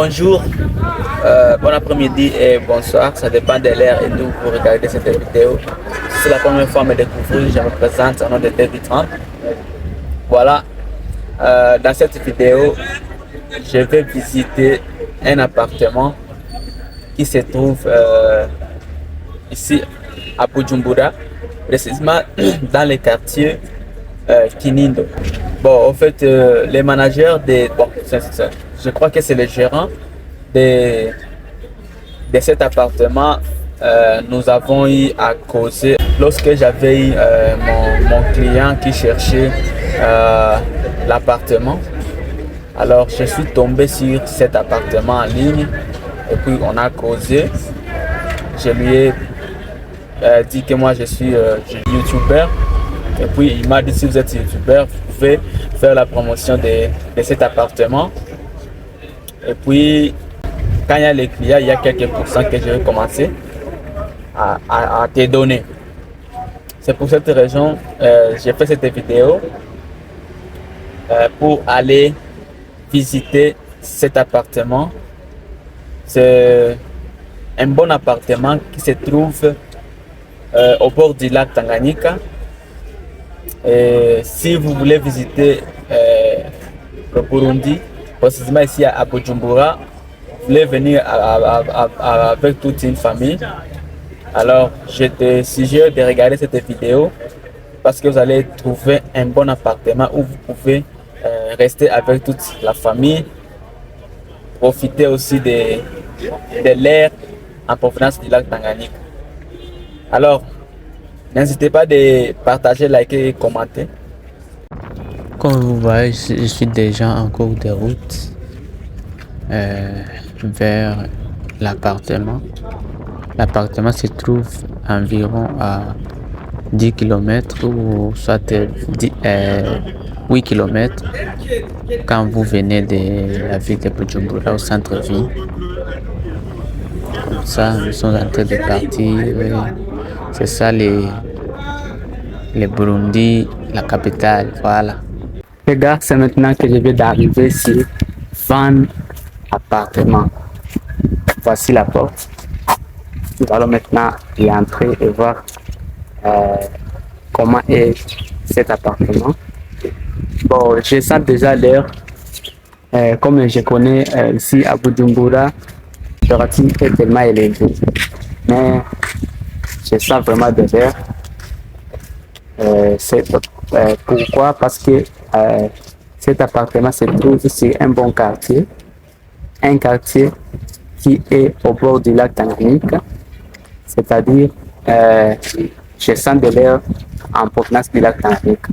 bonjour, bon après-midi et bonsoir, ça dépend de l'heure et d'où vous regardez cette vidéo. Si c'est la première fois à me découvrir, je me présente au nom de David Trump. Voilà, dans cette vidéo, je vais visiter un appartement qui se trouve ici à Bujumbura, précisément dans le quartier Kinindo. Bon, en fait, les managers je crois que c'est le gérant de cet appartement. Nous avons eu à causer lorsque j'avais eu mon client qui cherchait l'appartement. Alors, je suis tombé sur cet appartement en ligne et puis on a causé. Je lui ai dit que moi je suis youtubeur. Et puis il m'a dit, si vous êtes youtubeur, vous pouvez faire la promotion de cet appartement. Et puis quand il y a les clients, il y a quelques pourcents que je vais commencer à te donner. C'est pour cette raison j'ai fait cette vidéo pour aller visiter cet appartement. C'est un bon appartement qui se trouve au bord du lac Tanganyika. Et si vous voulez visiter le Burundi, précisément ici à Bujumbura, vous voulez venir avec toute une famille, alors je te suggère de regarder cette vidéo parce que vous allez trouver un bon appartement où vous pouvez rester avec toute la famille, profiter aussi de l'air en provenance du lac Tanganyika. Alors, n'hésitez pas de partager, liker et commenter. Comme vous voyez, je suis déjà en cours de route vers l'appartement. L'appartement se trouve environ à 10 km ou soit 8 km quand vous venez de la ville de Bujumbura au centre-ville. Comme ça, nous sommes en train de partir. C'est ça le Burundi, la capitale, voilà. Regarde, c'est maintenant que je vais d'arriver sur Van Appartement. Voici la porte. Nous allons maintenant y entrer et voir comment est cet appartement. Bon, je sens déjà l'air. Comme je connais ici à Bujumbura, le rating est tellement élevé. Mais je sens vraiment de l'air. Pourquoi? Parce que cet appartement se trouve sur un bon quartier. Un quartier qui est au bord du lac Tanganyika. C'est-à-dire, je sens de l'air en provenance du lac Tanganyika.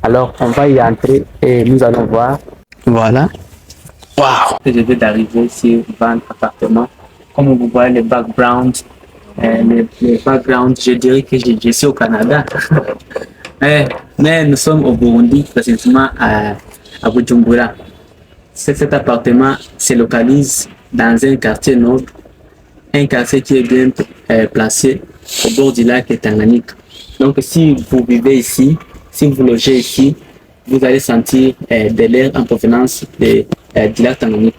Alors, on va y entrer et nous allons voir. Voilà. Waouh! Je viens d'arriver sur 20 appartements. Comme vous voyez, le background, je dirais que je suis au Canada. mais nous sommes au Burundi, précisément à Bujumbura. Cet appartement se localise dans un quartier noble, un quartier qui est bien placé au bord du lac Tanganyika. Donc si vous vivez ici, si vous logez ici, vous allez sentir de l'air en provenance du lac Tanganyika.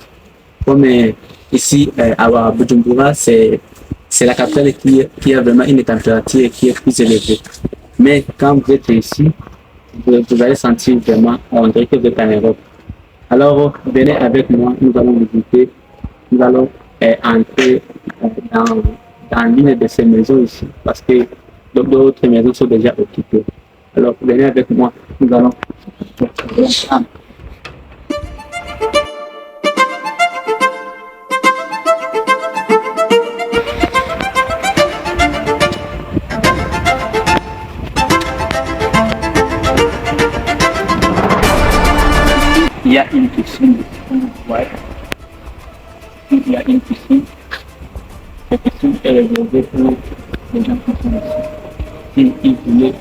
Comme ici à Bujumbura, c'est la capitale qui a vraiment une température qui est plus élevée. Mais quand vous êtes ici, vous allez sentir vraiment, on dirait que vous êtes en Europe. Alors, venez avec moi, nous allons visiter, nous allons entrer dans l'une de ces maisons ici, parce que d'autres maisons sont déjà occupées. Alors, venez avec moi, nous allons. Il y a une piscine, ouais. Il y a une piscine. Cette piscine est réservée pour les gens qui sont ici. S'ils voulaient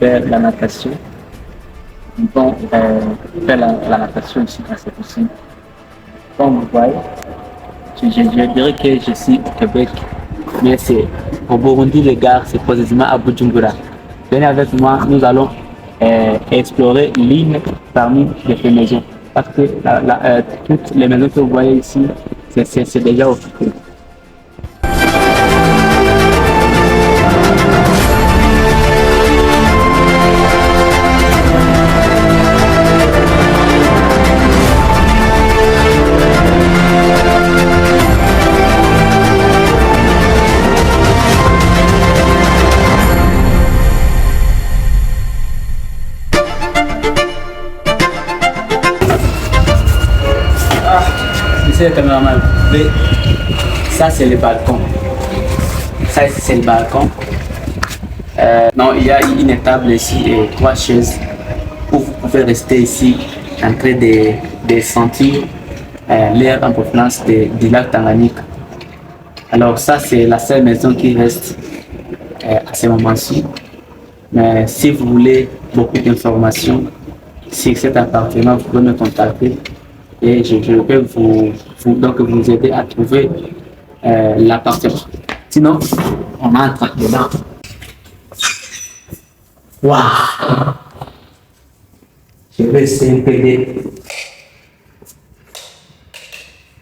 faire la natation, ils vont faire la natation ici dans cette piscine. Comme vous voyez, je dirais que je suis au Québec, mais c'est au Burundi, les gars, c'est précisément à Bujumbura. Venez avec moi, nous allons explorer l'une parmi les maisons. Parce que toutes les maisons que vous voyez ici c'est déjà occupé. Monsieur le caméraman, oui. Ça c'est le balcon. Ça c'est le balcon. Non, il y a une table ici et 3 chaises où vous pouvez rester ici en train de sentir l'air en provenance du lac Tanganyika. Alors ça c'est la seule maison qui reste à ce moment-ci. Mais si vous voulez beaucoup d'informations sur cet appartement, vous pouvez me contacter et je vais donc vous aider à trouver l'appartement. Sinon, on entre dedans. Waouh! Je vais essayer un peu de...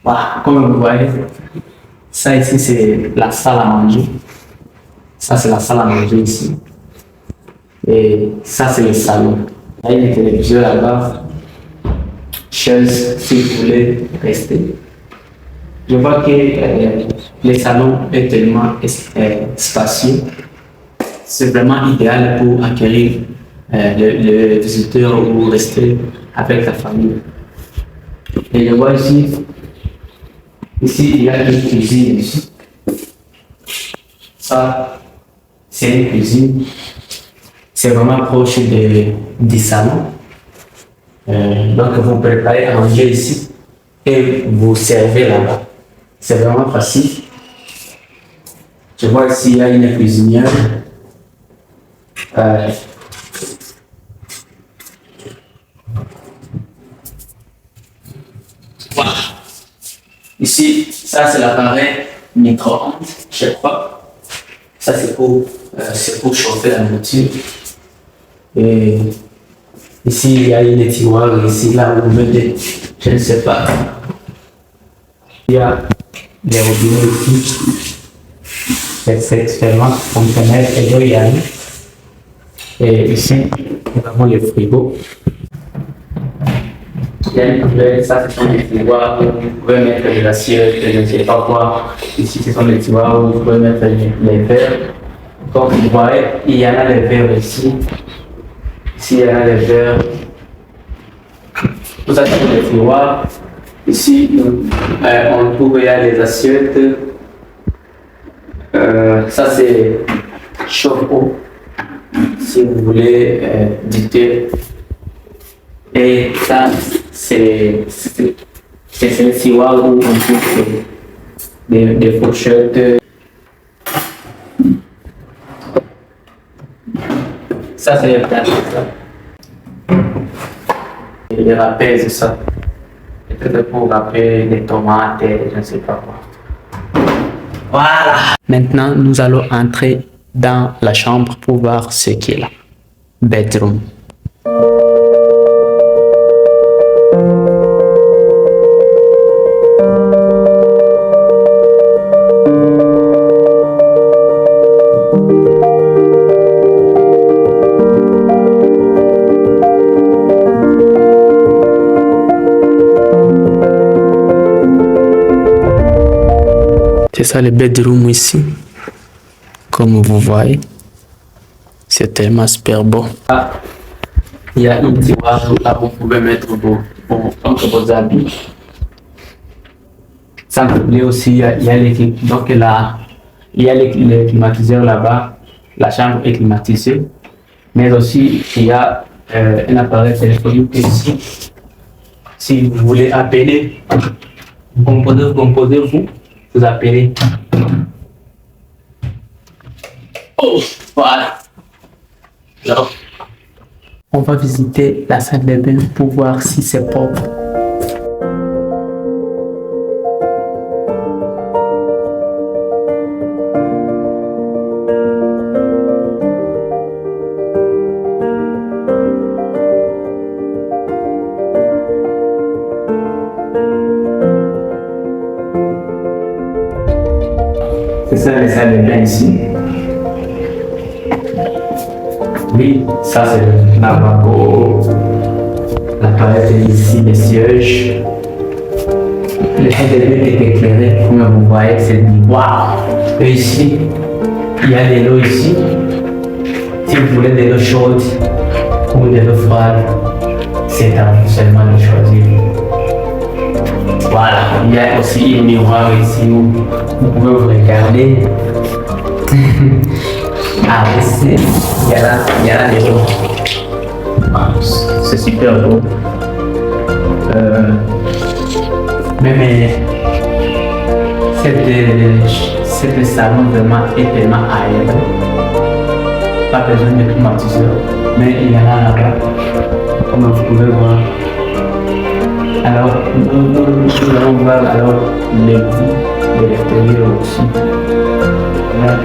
Waouh! Comme vous voyez, ça ici c'est la salle à manger. Ça c'est la salle à manger ici. Et ça c'est le salon. Il y a une télévision là-bas. Chaise si vous voulez rester. Je vois que le salon est tellement spacieux. C'est vraiment idéal pour accueillir le visiteur ou rester avec la famille. Et je vois ici il y a une cuisine ici. Ça, c'est une cuisine. C'est vraiment proche du salon. Donc vous préparez à manger ici et vous servez là-bas. C'est vraiment facile. Je vois ici il y a une cuisinière. Voilà. Ici, ça c'est l'appareil micro-ondes, je crois. Ça c'est pour chauffer la nourriture. Et ici, il y a une tiroir, ici, là où vous mettez, je ne sais pas. Il y a des robinets ici. C'est extrêmement fonctionnel et loyal. Et ici, nous avons le frigo. Il y a une poubelle, ça ce sont les tiroirs où vous pouvez mettre les assiettes, je ne sais pas quoi. Ici, ce sont les tiroirs où vous pouvez mettre les verres. Comme vous voyez, il y en a les verres ici. Ici, il y a les verres. Vous avez les tiroirs. Ici, on trouve il y a les assiettes. Ça, c'est chauffe-eau. Si vous voulez du et ça, c'est le tiroir où on trouve des fourchettes. Ça, c'est les plats. Et les râpés, c'est ça. Peut-être pour râper des tomates et je ne sais pas quoi. Voilà. Maintenant, nous allons entrer dans la chambre pour voir ce qu'il y a là. Bedroom. C'est ça le bedroom ici. Comme vous voyez, c'est tellement super beau. Ah, il y a une tiroir là où vous pouvez mettre vos habits. Sans oublier aussi, il y a l'équipe. Donc là, il y a les climatiseurs là-bas. La chambre est climatisée. Mais aussi, il y a un appareil téléphonique ici. Si vous voulez appeler, composez-vous. Vous appelez. Oh, voilà. Alors, on va visiter la salle de bain pour voir si c'est propre. salle de bain ici. Oui, ça c'est le lavabo. La toilette est ici, les sièges. Le salle de bain est éclairé, comme vous voyez, c'est du waouh. Et ici, il y a de l'eau ici. Si vous voulez de l'eau chaude ou de l'eau froide, c'est à vous seulement de choisir. Voilà, il y a aussi un miroir ici où vous pouvez vous regarder. Ah, ici, il y a là de l'eau. Ah, c'est super beau. Mais cette salon vraiment est tellement aéré. Pas besoin de climatiseur, mais il y en a là-bas, comme vous pouvez voir. Alors, nous allons voir alors les goûts de l'extérieur aussi. Voilà.